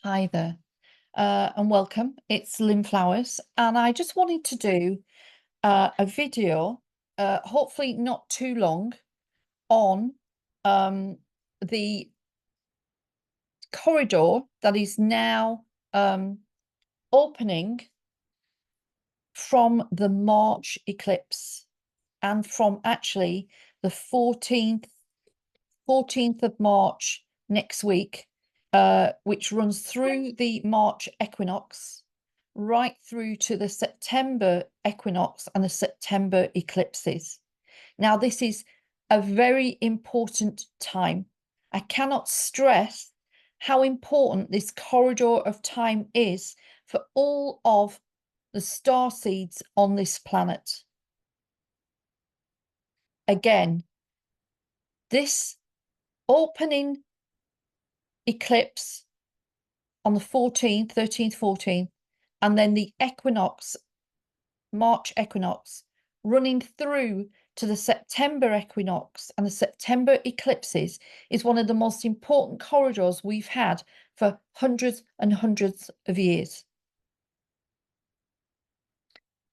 Hi there, and welcome. It's Lynn Flowers, and I just wanted to do a video, hopefully not too long, on um, the corridor that is now opening from the March eclipse and from actually the 14th of March next week, which runs through the March equinox, right through to the September equinox and the September eclipses. Now, this is a very important time. I cannot stress how important this corridor of time is for all of the star seeds on this planet. Again, this opening eclipse on the 14th, 13th, 14th, and then the equinox, March equinox, running through to the September equinox and the September eclipses is one of the most important corridors we've had for hundreds and hundreds of years.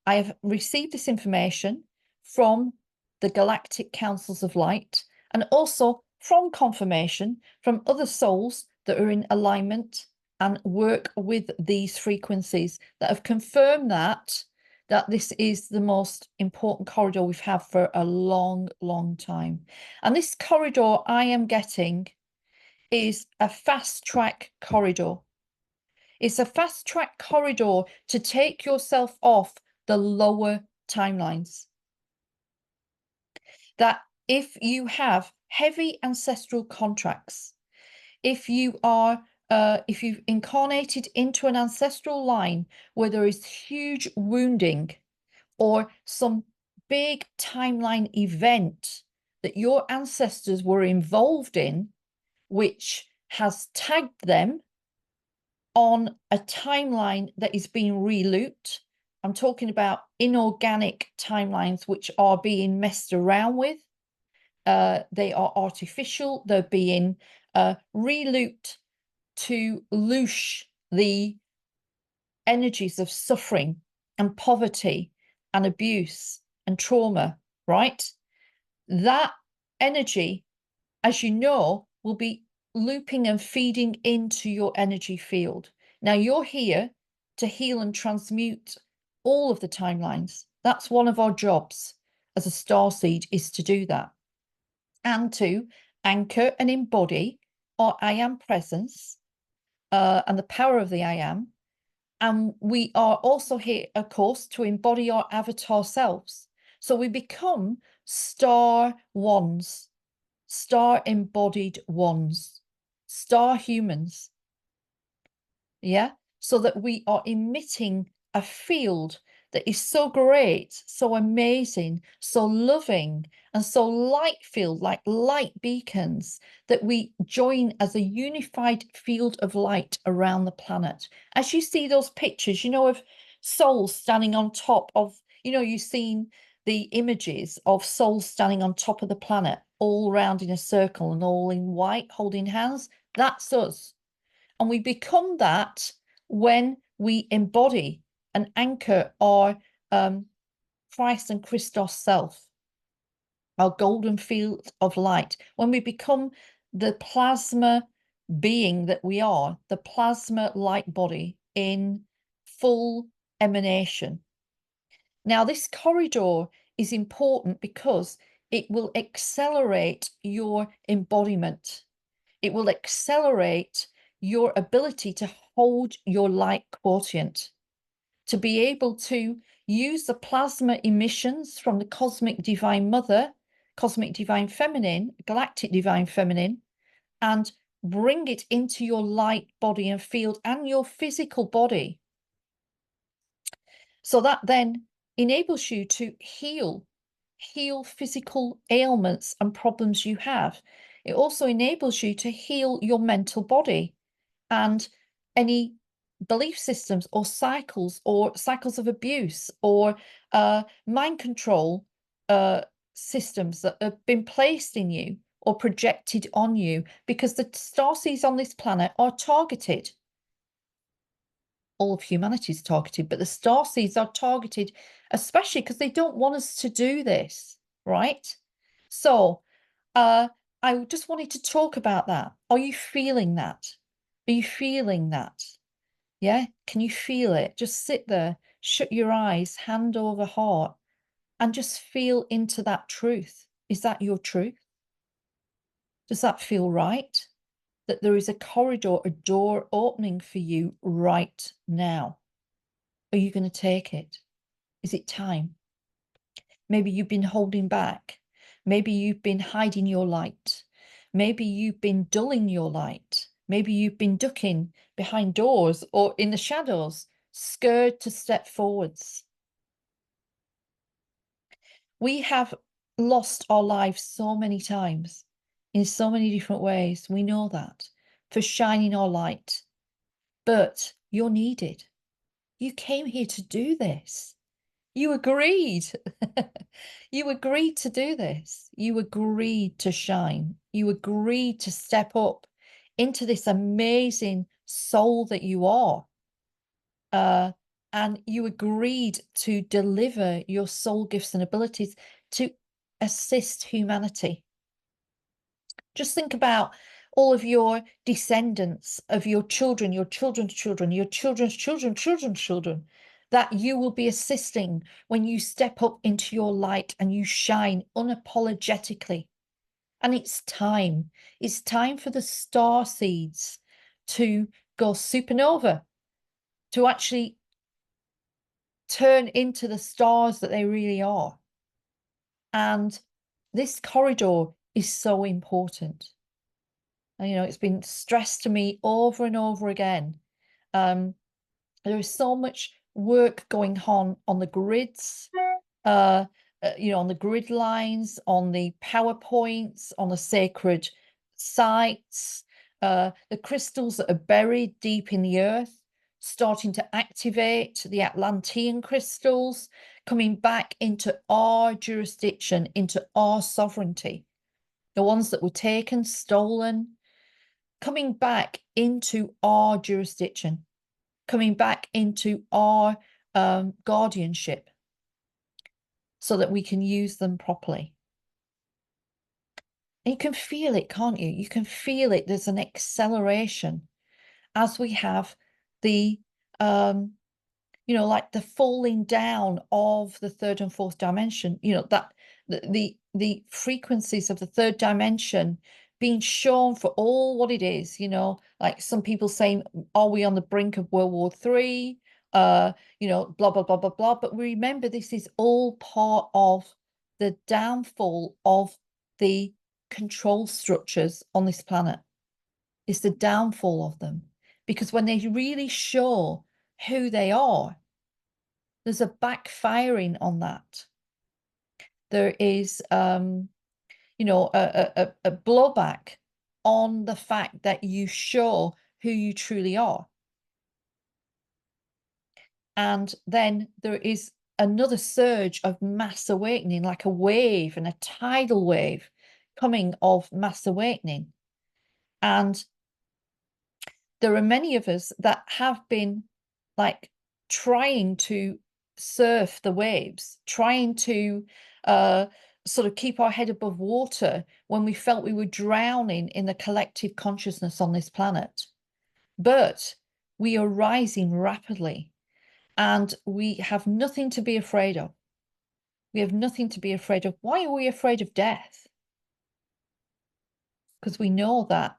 I have received this information from the Galactic Councils of Light and also from confirmation from other souls that are in alignment and work with these frequencies that have confirmed that this is the most important corridor we've had for a long, long time. And this corridor I am getting is a fast track corridor. It's a fast track corridor to take yourself off the lower timelines. That if you have heavy ancestral contracts, if you are if you've incarnated into an ancestral line where there is huge wounding or some big timeline event that your ancestors were involved in, which has tagged them on a timeline that is being relooped. I'm talking about inorganic timelines which are being messed around with. They are artificial. They're being relooped to loose the energies of suffering and poverty and abuse and trauma, right? That energy, as you know, will be looping and feeding into your energy field. Now, you're here to heal and transmute all of the timelines. That's one of our jobs as a starseed, is to do that and to anchor and embody our I am presence and the power of the I am. And we are also here, of course, to embody our avatar selves. So we become star ones, star embodied ones, star humans. Yeah. So that we are emitting a field that is so great, so amazing, so loving, and so light filled, like light beacons, that we join as a unified field of light around the planet. As you see those pictures, of souls standing on top of, you've seen the images of souls standing on top of the planet, all round in a circle and all in white, holding hands. That's us. And we become that when we embody and anchor our Christ and Christos self, our golden field of light. When we become the plasma being that we are, the plasma light body in full emanation. Now, this corridor is important because it will accelerate your embodiment. It will accelerate your ability to hold your light quotient, to be able to use the plasma emissions from the cosmic divine mother, cosmic divine feminine, galactic divine feminine, and bring it into your light body and field and your physical body. So that then enables you to heal physical ailments and problems you have. It also enables you to heal your mental body and any belief systems or cycles of abuse or mind control systems that have been placed in you or projected on you, because the starseeds on this planet are targeted. all of humanity is targeted, but the star seeds are targeted, especially because they don't want us to do this, right? So I just wanted to talk about that. Are you feeling that? Are you feeling that? Yeah? Can you feel it? Just sit there, shut your eyes, hand over heart, and just feel into that truth. Is that your truth? Does that feel right? That there is a corridor, a door opening for you right now. Are you going to take it? Is it time? Maybe you've been holding back. Maybe you've been hiding your light. Maybe you've been dulling your light. Maybe you've been ducking behind doors or in the shadows, scared to step forwards. We have lost our lives so many times in so many different ways. We know that, for shining our light. But you're needed. You came here to do this. You agreed. You agreed to do this. You agreed to shine. You agreed to step up into this amazing soul that you are. And you agreed to deliver your soul gifts and abilities to assist humanity. Just think about all of your descendants, of your children, your children's children, your children's children, children's children, that you will be assisting when you step up into your light and you shine unapologetically. And it's time. It's time for the star seeds to go supernova, to actually turn into the stars that they really are. And this corridor is so important. And, it's been stressed to me over and over again. There is so much work going on the grids, on the grid lines, on the PowerPoints, on the sacred sites, the crystals that are buried deep in the earth, starting to activate the Atlantean crystals, coming back into our jurisdiction, into our sovereignty. The ones that were taken, stolen, coming back into our jurisdiction, coming back into our guardianship so that we can use them properly. And you can feel it, can't you? You can feel it. There's an acceleration as we have the, like the falling down of the third and fourth dimension, that the frequencies of the third dimension being shown for all what it is, like some people saying, are we on the brink of World War III? Blah, blah, blah, blah, blah. But remember, this is all part of the downfall of the control structures on this planet. It's the downfall of them. Because when they really show who they are, there's a backfiring on that. There is, a blowback on the fact that you show who you truly are. And then there is another surge of mass awakening, like a wave and a tidal wave coming of mass awakening. And there are many of us that have been like trying to surf the waves, trying to sort of keep our head above water when we felt we were drowning in the collective consciousness on this planet. But we are rising rapidly and we have nothing to be afraid of. We have nothing to be afraid of. Why are we afraid of death? Because we know that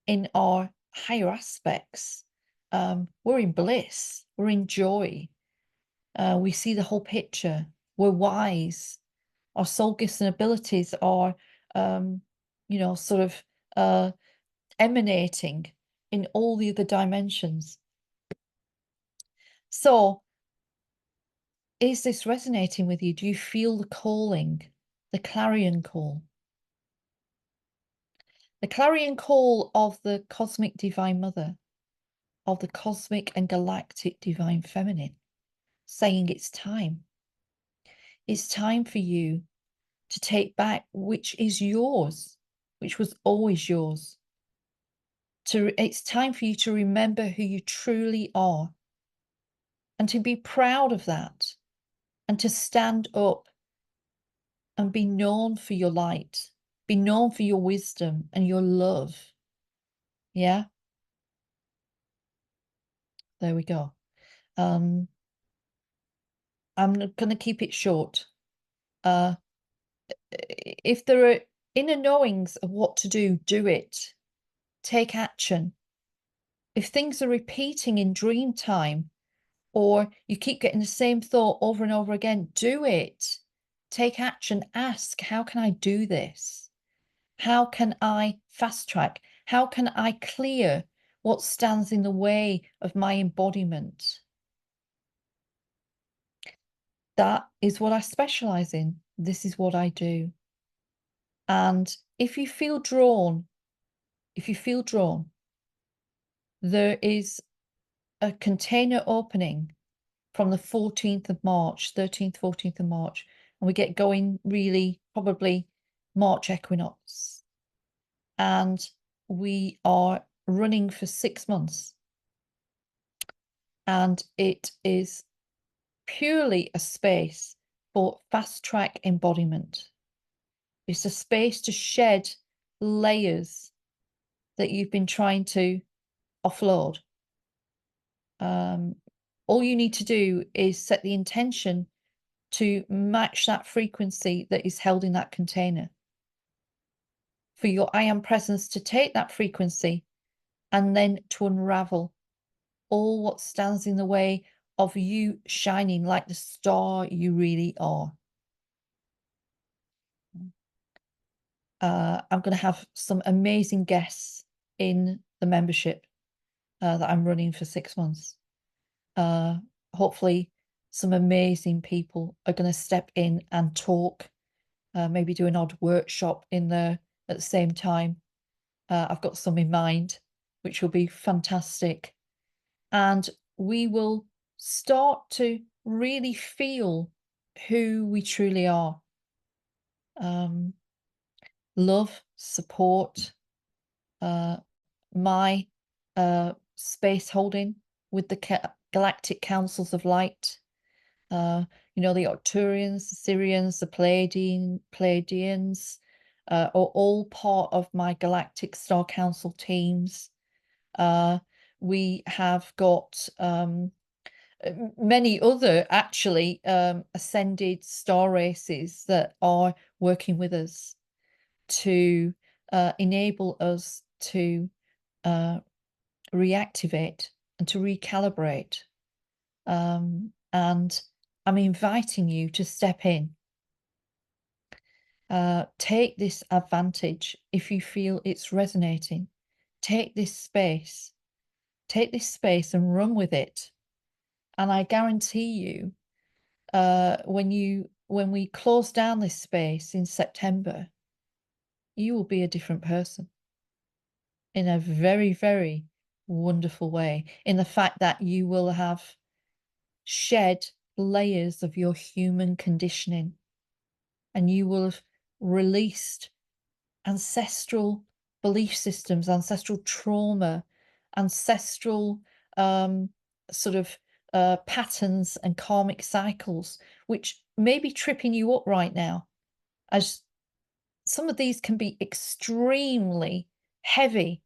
in our higher aspects, we're in bliss, we're in joy. We see the whole picture. We're wise. Our soul gifts and abilities are, sort of emanating in all the other dimensions. So, is this resonating with you? Do you feel the calling, the clarion call? The clarion call of the cosmic divine mother, of the cosmic and galactic divine feminine, saying it's time. It's time for you to take back which is yours, which was always yours. It's time for you to remember who you truly are. and to be proud of that, and to stand up and be known for your light, be known for your wisdom and your love. Yeah, there we go. I'm going to keep it short. If there are inner knowings of what to do it. Take action. If things are repeating in dream time, or you keep getting the same thought over and over again, do it. Take action. Ask, how can I do this? How can I fast track? How can I clear what stands in the way of my embodiment? That is what I specialize in. This is what I do. And if you feel drawn, there is a container opening from the 14th of March, 13th, 14th of March, and we get going really probably March equinox. And we are running for 6 months. And it is purely a space for fast track embodiment. It's a space to shed layers that you've been trying to offload. All you need to do is set the intention to match that frequency that is held in that container. For your I am presence to take that frequency and then to unravel all what stands in the way of you shining like the star you really are. I'm going to have some amazing guests in the membership that I'm running for 6 months. Hopefully some amazing people are going to step in and talk, maybe do an odd workshop in there at the same time. I've got some in mind, which will be fantastic. And we will start to really feel who we truly are. Love, support, my space holding with the galactic councils of light, you know, the Arcturians, the Sirians, the Pleiadians, are all part of my galactic star council teams. We have got many other actually ascended star races that are working with us to enable us to reactivate and to recalibrate. And I'm inviting you to step in. Take this advantage if you feel it's resonating. Take this space and run with it. And I guarantee you, when we close down this space in September, you will be a different person in a very, very wonderful way, in the fact that you will have shed layers of your human conditioning, and you will have released ancestral belief systems, ancestral trauma, ancestral sort of patterns and karmic cycles, which may be tripping you up right now, as some of these can be extremely heavy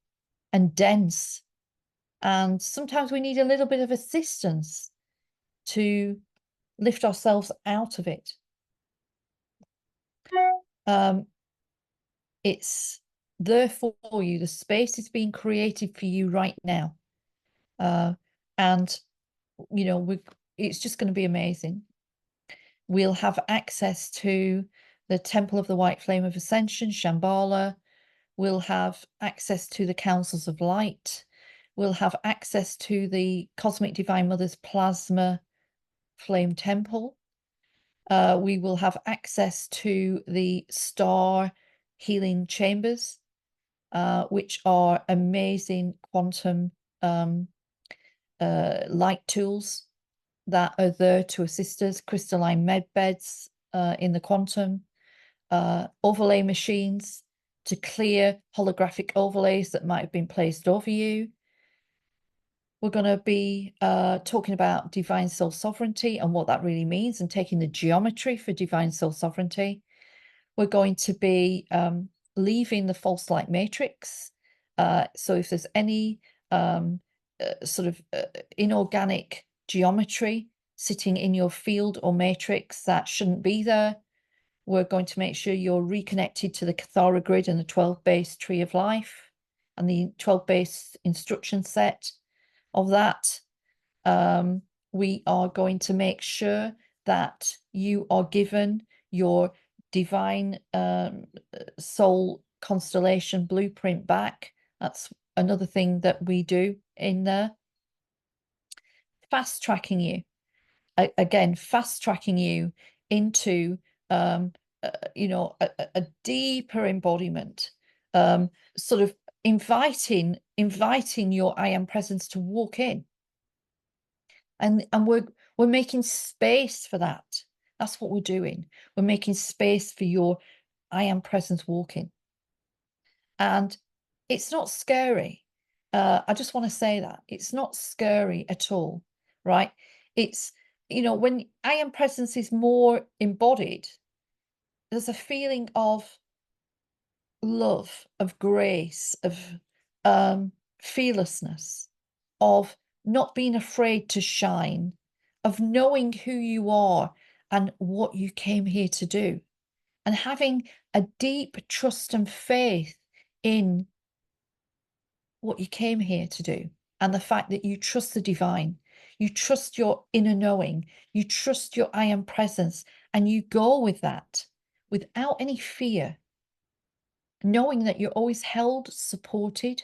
and dense. And sometimes we need a little bit of assistance to lift ourselves out of it. It's there for you. The space is being created for you right now. And, you know, it's just going to be amazing. We'll have access to the Temple of the White Flame of Ascension, Shambhala. We'll have access to the Councils of Light. We'll have access to the Cosmic Divine Mother's Plasma Flame Temple. We will have access to the Star Healing Chambers, which are amazing quantum light tools that are there to assist us, crystalline med beds in the quantum, overlay machines to clear holographic overlays that might have been placed over you. We're going to be talking about divine soul sovereignty and what that really means, and taking the geometry for divine soul sovereignty. We're going to be leaving the false light matrix. So if there's any sort of inorganic geometry sitting in your field or matrix that shouldn't be there, we're going to make sure you're reconnected to the Cathara grid and the 12 base tree of life and the 12 base instruction set of that. We are going to make sure that you are given your divine soul constellation blueprint back. That's another thing that we do in there. Fast tracking you. Again, fast tracking you into you know, a deeper embodiment, sort of inviting your I am presence to walk in. And we're making space for that. That's what we're doing. We're making space for your I am presence walking. And it's not scary. I just want to say that it's not scary at all, right? It's, you know, when I am presence is more embodied, there's a feeling of love, of grace, of fearlessness, of not being afraid to shine, of knowing who you are and what you came here to do, and having a deep trust and faith in what you came here to do, and the fact that you trust the divine, you trust your inner knowing, you trust your I am presence, and you go with that without any fear, knowing that you're always held, supported,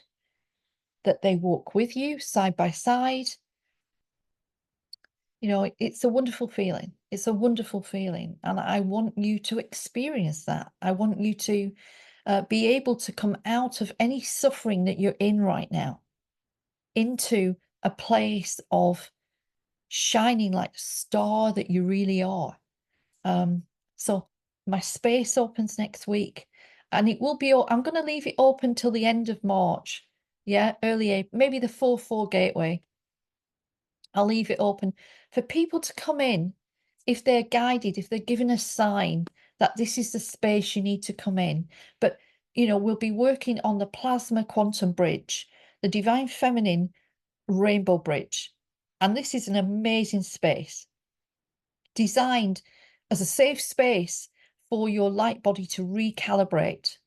that they walk with you side by side. You know, it's a wonderful feeling. It's a wonderful feeling. And I want you to experience that. I want you to be able to come out of any suffering that you're in right now into a place of shining like the star that you really are. So my space opens next week, and it will be, I'm going to leave it open till the end of March. Yeah, early April, maybe the 4/4 gateway. I'll leave it open for people to come in if they're guided, if they're given a sign that this is the space you need to come in. But, you know, we'll be working on the plasma quantum bridge, the divine feminine rainbow bridge. And this is an amazing space designed as a safe space for your light body to recalibrate.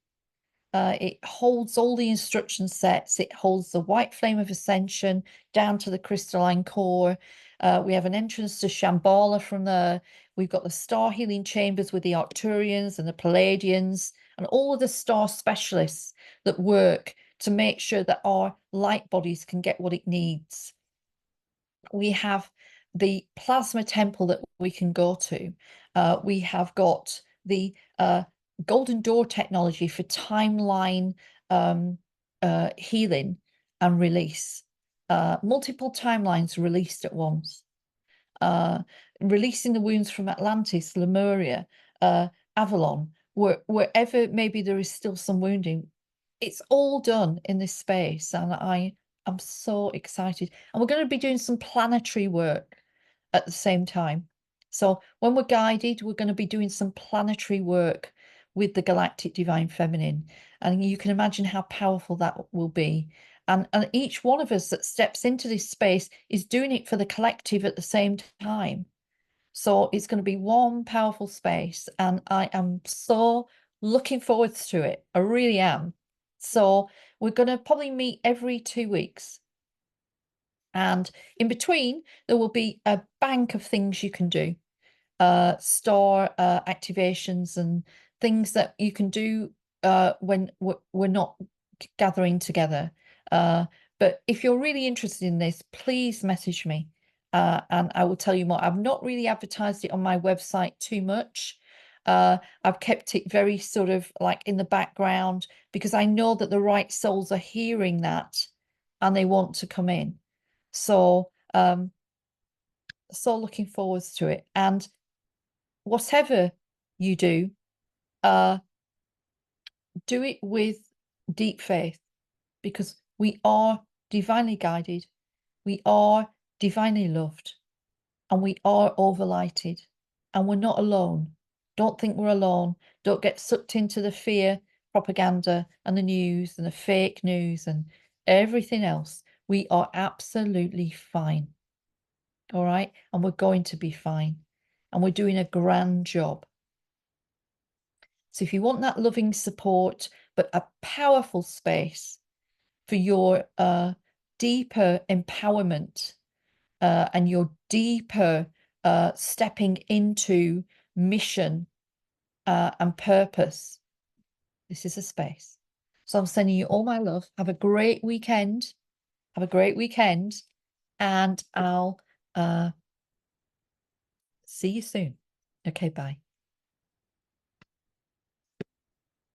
It holds all the instruction sets. It holds the white flame of ascension down to the crystalline core. We have an entrance to Shambhala from there. We've got the star healing chambers with the Arcturians and the Palladians and all of the star specialists that work to make sure that our light bodies can get what it needs. We have the plasma temple that we can go to. We have got the golden door technology for timeline healing and release. Multiple timelines released at once. Releasing the wounds from Atlantis, Lemuria, Avalon, wherever maybe there is still some wounding. It's all done in this space, and I'm so excited. And we're going to be doing some planetary work at the same time. So when we're guided, we're going to be doing some planetary work with the galactic divine feminine. And you can imagine how powerful that will be. And each one of us that steps into this space is doing it for the collective at the same time. So it's going to be one powerful space. And I am so looking forward to it. I really am. So we're going to probably meet every 2 weeks. And in between, there will be a bank of things you can do, star activations and things that you can do when we're not gathering together. But if you're really interested in this, please message me and I will tell you more. I've not really advertised it on my website too much. I've kept it very sort of like in the background because I know that the right souls are hearing that and they want to come in. So, so looking forward to it. And whatever you do it with deep faith, because we are divinely guided. We are divinely loved and we are overlighted and we're not alone. Don't think we're alone. Don't get sucked into the fear propaganda and the news and the fake news and everything else. We are absolutely fine. All right. And we're going to be fine. And we're doing a grand job. So if you want that loving support, but a powerful space for your deeper empowerment and your deeper stepping into mission and purpose, this is a space. So I'm sending you all my love. Have a great weekend. Have a great weekend. And I'll see you soon. Okay, bye.